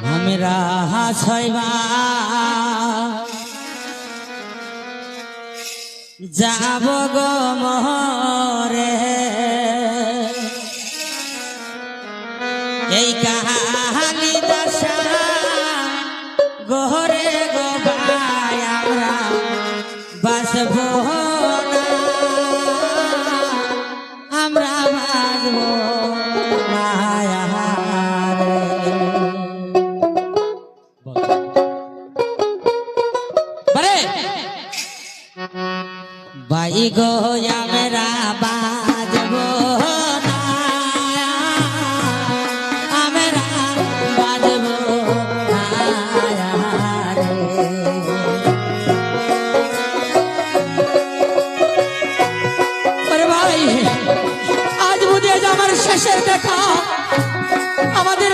हमरा हसैबा যাব গো মোরে এই কাহালি দশা গোরে গো ভাই আমরা বাসব না আমরা বাসব भाई गो हमरा बाजबो ना हमरा बाजबो ना अरे भाई आज मुझे আমার শেষের দেখা আমাদের